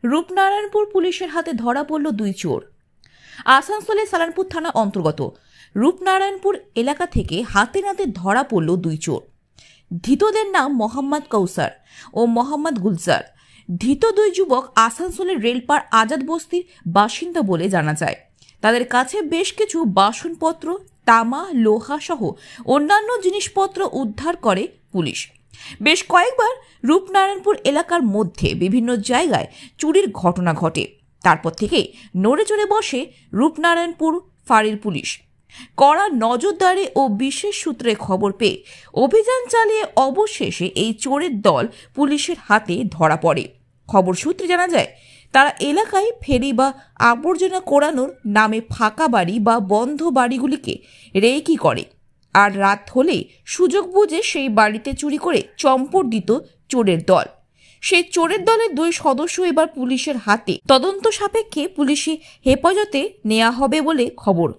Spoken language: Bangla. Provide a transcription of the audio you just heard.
রূপনারায়ণপুর পুলিশের হাতে ধরা পড়ল দুই চোর। আসানসোলের সালানপুর থানা অন্তর্গত রূপনারায়ণপুর এলাকা থেকে হাতে নাতে ধরা পড়ল দুই চোর। ধৃতদের নাম মোহাম্মদ কৌসার ও মোহাম্মদ গুলজার। ধৃত দুই যুবক আসানসোলের রেলপার আজাদ বস্তির বাসিন্দা বলে জানা যায়। তাদের কাছে বেশ কিছু বাসনপত্র, তামা, লোহা সহ অন্যান্য জিনিসপত্র উদ্ধার করে পুলিশ। বেশ কয়েকবার রূপনারায়ণপুর এলাকার মধ্যে বিভিন্ন জায়গায় চুরির ঘটনা ঘটে। তারপর থেকে নড়ে চড়ে বসে রূপনারায়ণপুর ফাঁড়ির পুলিশ। কড়া নজরদারি ও বিশেষ সূত্রে খবর পেয়ে অভিযান চালিয়ে অবশেষে এই চোরের দল পুলিশের হাতে ধরা পড়ে। খবর সূত্রে জানা যায়, তারা এলাকায় ফেরি বা আবর্জনা কোড়ানোর নামে ফাঁকা বাড়ি বা বন্ধ বাড়িগুলিকে রেকি করে, আর রাত হলে সুযোগ বুঝে সেই বাড়িতে চুরি করে চম্পট দিত চোরের দল। সেই চোরের দলের দুই সদস্য এবার পুলিশের হাতে তদন্ত সাপেক্ষে পুলিশি হেফাজতে নেওয়া হবে বলে খবর।